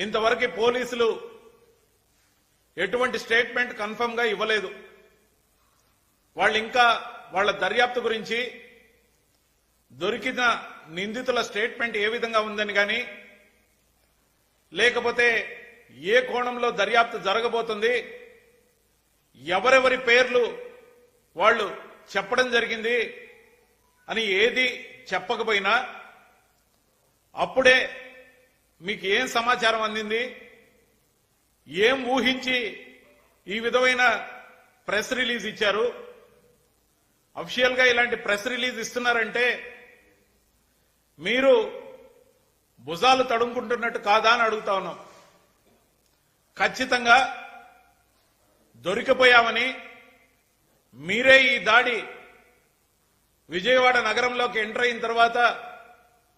ఇంతవరకు పోలీసులు ఎటువంటి స్టేట్మెంట్ కన్ఫర్మ్ గా ఇవ్వలేదు. వాళ్ళు ఇంకా వాళ్ళ దర్యాప్తు గురించి దొరికిన నిందితుల స్టేట్మెంట్ ఏ విధంగా ఉందని కానీ, లేకపోతే ఏ కోణంలో దర్యాప్తు జరగబోతుంది, ఎవరెవరి పేర్లు వాళ్ళు చెప్పడం జరిగింది అని ఏది చెప్పకపోయినా అప్పుడే మీకు ఏం సమాచారం అందింది, ఏం ఊహించి ఈ విధమైన ప్రెస్ రిలీజ్ ఇచ్చారు, అఫీషియల్ గా ఇలాంటి ప్రెస్ రిలీజ్ ఇస్తున్నారంటే మీరు భుజాలు తడుముకుంటున్నట్టు కాదా అని అడుగుతా ఉన్నాం. ఖచ్చితంగా దొరికిపోయామని మీరే ఈ దాడి విజయవాడ నగరంలోకి ఎంటర్ అయిన తర్వాత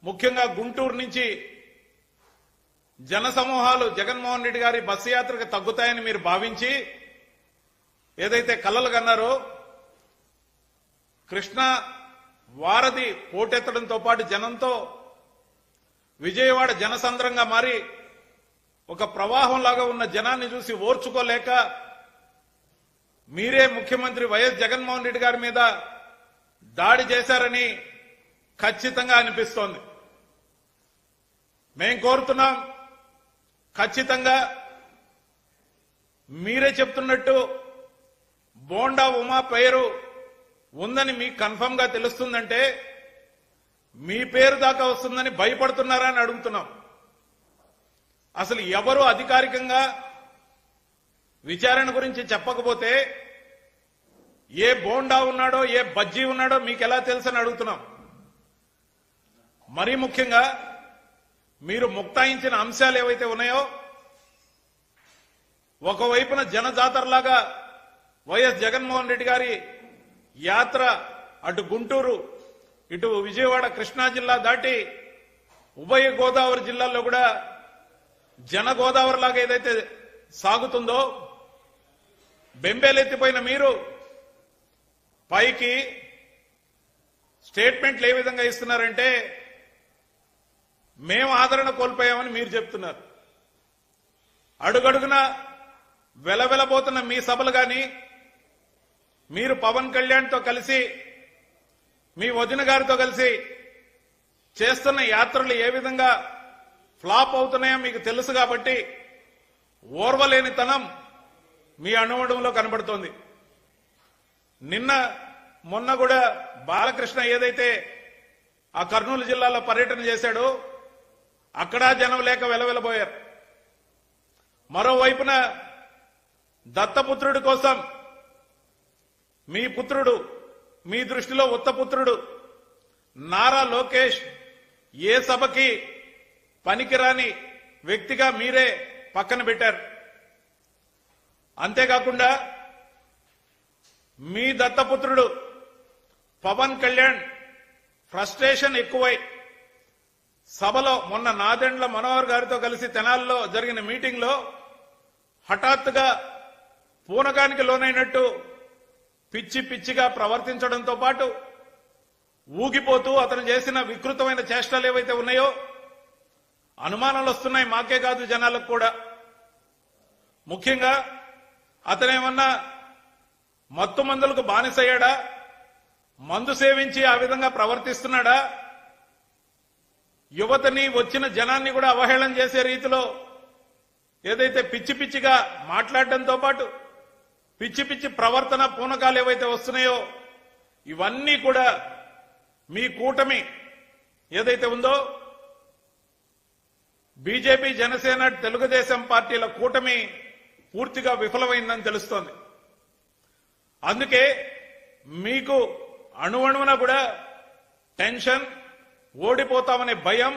ముఖ్యంగా గుంటూరు నుంచి జనసమూహాలు జగన్మోహన్ రెడ్డి గారి బస్సు యాత్రకు తగ్గుతాయని మీరు భావించి ఏదైతే కలలు కన్నారో, కృష్ణా వారధి పోటెత్తడంతో పాటు జనంతో విజయవాడ జనసంద్రంగా మారి ఒక ప్రవాహంలాగా ఉన్న జనాన్ని చూసి ఓర్చుకోలేక మీరే ముఖ్యమంత్రి వైఎస్ జగన్మోహన్ రెడ్డి గారి మీద దాడి చేశారని ఖచ్చితంగా అనిపిస్తోంది. మేం కోరుతున్నాం, ఖచ్చితంగా మీరే చెప్తున్నట్టు బోండా ఉమా పేరు ఉందని మీకు కన్ఫర్మ్ గా తెలుస్తుందంటే మీ పేరు దాకా వస్తుందని భయపడుతున్నారా అని అడుగుతున్నాం. అసలు ఎవరు అధికారికంగా విచారణ గురించి చెప్పకపోతే ఏ బోండా ఉన్నాడో ఏ బజ్జీ ఉన్నాడో మీకు ఎలా తెలుసని అడుగుతున్నాం. మరీ ముఖ్యంగా మీరు ముక్తాయించిన అంశాలు ఏవైతే ఉన్నాయో, ఒకవైపున జనజాతరలాగా వైఎస్ జగన్మోహన్ రెడ్డి గారి యాత్ర అటు గుంటూరు ఇటు విజయవాడ కృష్ణా జిల్లా దాటి ఉభయ గోదావరి జిల్లాల్లో కూడా జన గోదావరి లాగా ఏదైతే సాగుతుందో, బెంబేలెత్తిపోయిన మీరు పైకి స్టేట్మెంట్లు ఏ విధంగా ఇస్తున్నారంటే మేము ఆదరణ కోల్పోయామని మీరు చెప్తున్నారు. అడుగడుగున వెలవెలబోతున్న మీ సభలు గాని, మీరు పవన్ కళ్యాణ్తో కలిసి మీ వదిన గారితో కలిసి చేస్తున్న యాత్రలు ఏ విధంగా ఫ్లాప్ అవుతున్నాయో మీకు తెలుసు కాబట్టి ఓర్వలేనితనం మీ అణువడంలో కనబడుతోంది. నిన్న మొన్న కూడా బాలకృష్ణ ఏదైతే ఆ కర్నూలు జిల్లాలో పర్యటన చేశాడో అక్కడ జనం లేక వెలవెలబోయారు. మరోవైపున దత్తపుత్రుడి కోసం మీ పుత్రుడు, మీ దృష్టిలో ఉత్తపుత్రుడు నారా లోకేష్ ఏ సభకి పనికిరాని వ్యక్తిగా మీరే పక్కన పెట్టారు. అంతేకాకుండా మీ దత్తపుత్రుడు పవన్ కళ్యాణ్ ఫ్రస్ట్రేషన్ ఎక్కువై సభలో మొన్న నాదెండ్ల మనోహర్ గారితో కలిసి తెనాలిలో జరిగిన మీటింగ్ లో హఠాత్తుగా పూనకానికి లోనైనట్టు పిచ్చి పిచ్చిగా ప్రవర్తించడంతో పాటు ఊగిపోతూ అతను చేసిన వికృతమైన చేష్టలు ఏవైతే ఉన్నాయో అనుమానాలు వస్తున్నాయి, మాకే కాదు జనాలకు కూడా. ముఖ్యంగా అతనేమన్నా మత్తు మందులకు బానిసయ్యాడా, మందు సేవించి ఆ విధంగా ప్రవర్తిస్తున్నాడా, యువతని వచ్చిన జనాన్ని కూడా అవహేళన చేసే రీతిలో ఏదైతే పిచ్చి పిచ్చిగా మాట్లాడడంతో పాటు పిచ్చి పిచ్చి ప్రవర్తన పూనకాలు ఏవైతే వస్తున్నాయో ఇవన్నీ కూడా మీ కూటమి ఏదైతే ఉందో బీజేపీ, జనసేన, తెలుగుదేశం పార్టీల కూటమి పూర్తిగా విఫలమైందని తెలుస్తోంది. అందుకే మీకు అణువణువున కూడా టెన్షన్, ఓడిపోతామనే భయం,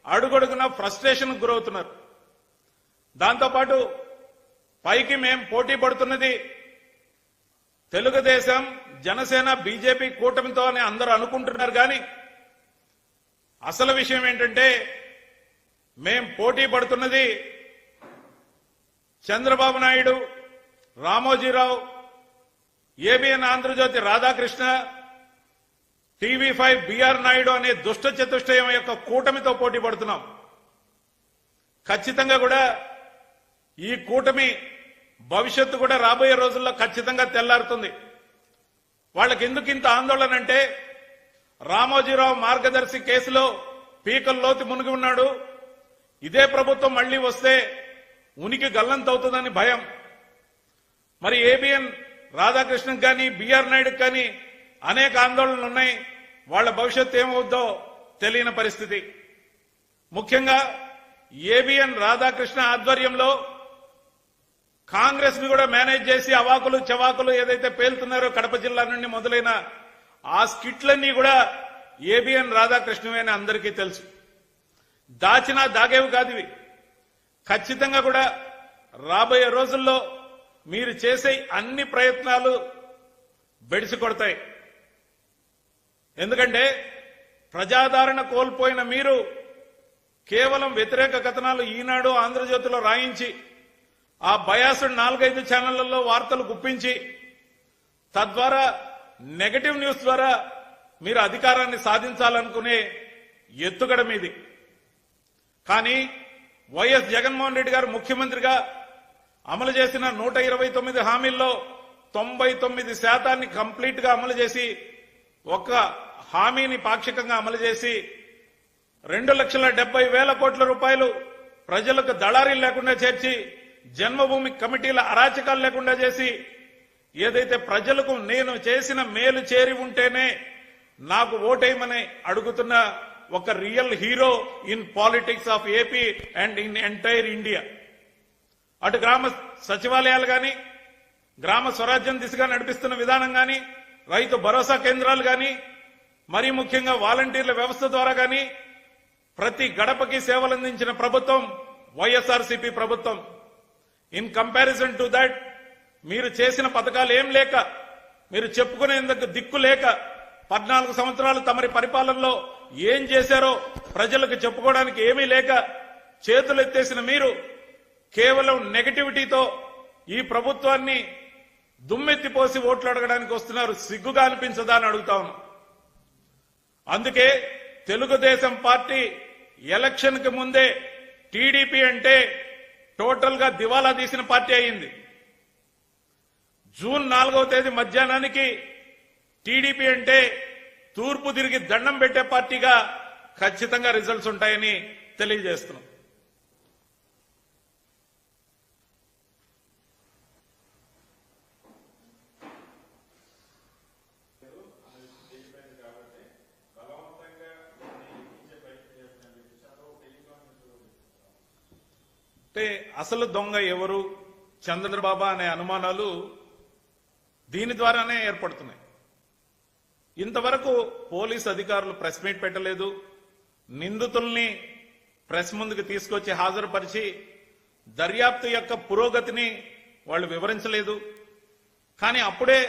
అడుగడుగున ఫ్రస్ట్రేషన్ గురవుతున్నారు. దాంతోపాటు పైకి మేం పోటీ పడుతున్నది తెలుగుదేశం, జనసేన, బీజేపీ కూటమితో అని అందరూ అనుకుంటున్నారు. కానీ అసలు విషయం ఏంటంటే మేం పోటీ పడుతున్నది Chandrababu Naidu, Ramoji Rao, ABN Andhra Jyothi Radhakrishna, TV five BR Naidu అనే దుష్ట చతుష్టయం యొక్క కూటమితో పోటీ పడుతున్నాం. ఖచ్చితంగా కూడా ఈ కూటమి భవిష్యత్తు కూడా రాబోయే రోజుల్లో ఖచ్చితంగా తెల్లారుతుంది. వాళ్ళకి ఎందుకు ఇంత ఆందోళన అంటే రామోజీరావు మార్గదర్శి కేసులో పీకల్లోతి మునిగి ఉన్నాడు. ఇదే ప్రభుత్వం మళ్లీ వస్తే ఉనికి గల్లంతవుతుందని భయం. మరి ఏబిఎన్ రాధాకృష్ణన్ కానీ బిఆర్ నాయుడుకి కానీ అనేక ఆందోళనలు ఉన్నాయి. వాళ్ళ భవిష్యత్తు ఏమవుద్దో తెలియని పరిస్థితి. ముఖ్యంగా ఏబిఎన్ రాధాకృష్ణ ఆధ్వర్యంలో కాంగ్రెస్ ని కూడా మేనేజ్ చేసి అవాకులు చవాకులు ఏదైతే పేలుతున్నారో కడప జిల్లా నుండి మొదలైన ఆ స్కిట్లన్నీ కూడా ఏబిఎన్ రాధాకృష్ణవే అని అందరికీ తెలుసు. దాచినా దాగేవి కాదు ఇవి. ఖచ్చితంగా కూడా రాబోయే రోజుల్లో మీరు చేసే అన్ని ప్రయత్నాలు బెడిసి కొడతాయి. ఎందుకంటే ప్రజాదరణ కోల్పోయిన మీరు కేవలం వ్యతిరేక కథనాలు ఈనాడు ఆంధ్రజ్యోతిలో రాయించి ఆ బయాసుడ్ 4-5 ఛానళ్లలో వార్తలు గుప్పించి తద్వారా నెగటివ్ న్యూస్ ద్వారా మీరు అధికారాన్ని సాధించాలనుకునే ఎత్తుగడ మీది. కానీ వైఎస్ జగన్మోహన్ రెడ్డి గారు ముఖ్యమంత్రిగా అమలు చేసిన 129 హామీల్లో 99% కంప్లీట్ గా అమలు చేసి ఒక్క హామీని పాక్షికంగా అమలు చేసి 2,70,000 కోట్ల రూపాయలు ప్రజలకు దళారీలు లేకుండా చేర్చి జన్మభూమి కమిటీల అరాచకాలు లేకుండా చేసి ఏదైతే ప్రజలకు నేను చేసిన మేలు చేరి ఉంటేనే నాకు ఓటేయమని అడుగుతున్న ఒక real hero in politics of AP and in entire India. అటు గ్రామ సచివాలయాలు గాని గ్రామ స్వరాజ్యం దిశగా నడిపిస్తున్న విధానం గాని రైతు భరోసా కేంద్రాలు గాని మరీ ముఖ్యంగా వాలంటీర్ల వ్యవస్థ ద్వారా గాని ప్రతి గడపకి సేవలందించిన ప్రభుత్వం వైఎస్ఆర్సీపీ ప్రభుత్వం. ఇన్ కంపారిజన్ టు దట్ మీరు చేసిన పథకాలు ఏం లేక మీరు చెప్పుకునేందుకు దిక్కు లేక 14 సంవత్సరాలు తమరి పరిపాలనలో ఏం చేశారో ప్రజలకు చెప్పుకోవడానికి ఏమీ లేక చేతులు ఎత్తేసిన మీరు కేవలం నెగటివిటీతో ఈ ప్రభుత్వాన్ని దుమ్మెత్తిపోసి ఓట్లు అడగడానికి వస్తున్నారు. సిగ్గుగా అనిపించదా అని అడుగుతా ఉన్నాం. అందుకే తెలుగుదేశం పార్టీ ఎలక్షన్ కి ముందే టీడీపీ అంటే టోటల్ గా దివాలా తీసిన పార్టీ అయింది. జూన్ 4వ తేదీ మధ్యాహ్నానికి టీడీపీ అంటే తూర్పు తిరిగి దండం పెట్టే పార్టీగా ఖచ్చితంగా రిజల్ట్స్ ఉంటాయని తెలియజేస్తున్నాం. అంటే అసలు దొంగ ఎవరు చంద్రబాబు అనే అనుమానాలు దీని ద్వారానే ఏర్పడుతున్నాయి. ఇంతవరకు పోలీస్ అధికారులు ప్రెస్ మీట్ పెట్టలేదు. నిందితుల్ని ప్రెస్ ముందుకు తీసుకొచ్చి హాజరుపరిచి దర్యాప్తు యొక్క పురోగతిని వాళ్ళు వివరించలేదు. కానీ అప్పుడే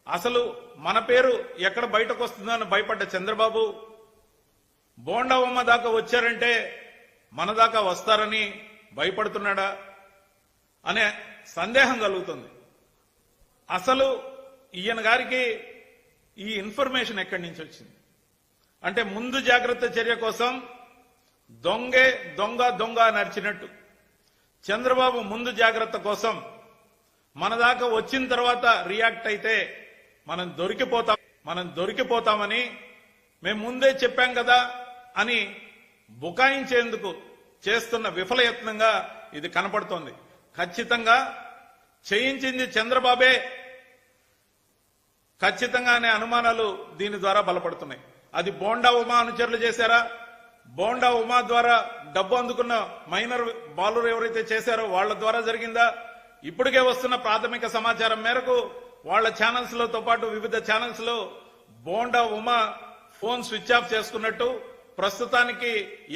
అసలు మన పేరు ఎక్కడ బయటకు వస్తుందని భయపడ్డ చంద్రబాబు బోండా ఉమ్మ దాకా వచ్చారంటే మన దాకా వస్తారని భయపడుతున్నాడా అనే సందేహం కలుగుతుంది. అసలు ఈయన గారికి ఈ ఇన్ఫర్మేషన్ ఎక్కడి నుంచి వచ్చింది అంటే ముందు జాగ్రత్త చర్య కోసం దొంగే దొంగ దొంగ నడిచినట్టు చంద్రబాబు ముందు జాగ్రత్త కోసం మన దాకా వచ్చిన తర్వాత రియాక్ట్ అయితే మనం దొరికిపోతామని మేము ముందే చెప్పాం కదా అని బుకాయించేందుకు చేస్తున్న విఫలయత్నంగా ఇది కనపడుతోంది. ఖచ్చితంగా చేయించింది చంద్రబాబే ఖచ్చితంగా అనే అనుమానాలు దీని ద్వారా బలపడుతున్నాయి. అది బోండా ఉమా అనుచరులు చేశారా, బోండా ఉమా ద్వారా డబ్బు అందుకున్న మైనర్ బాలురు ఎవరైతే చేశారో వాళ్ల ద్వారా జరిగిందా? ఇప్పటికే వస్తున్న ప్రాథమిక సమాచారం మేరకు వాళ్ల ఛానల్స్ లతో పాటు వివిధ ఛానల్స్ లో bonda Uma phone switch off చేసుకున్నట్టు ప్రస్తుతానికి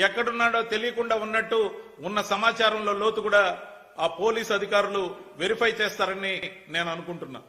ఎక్కడున్నాడో తెలియకుండా ఉన్నట్టు ఉన్న సమాచారంలో లోతు కూడా ఆ పోలీసు అధికారులు వెరిఫై చేస్తారని నేను అనుకుంటున్నా.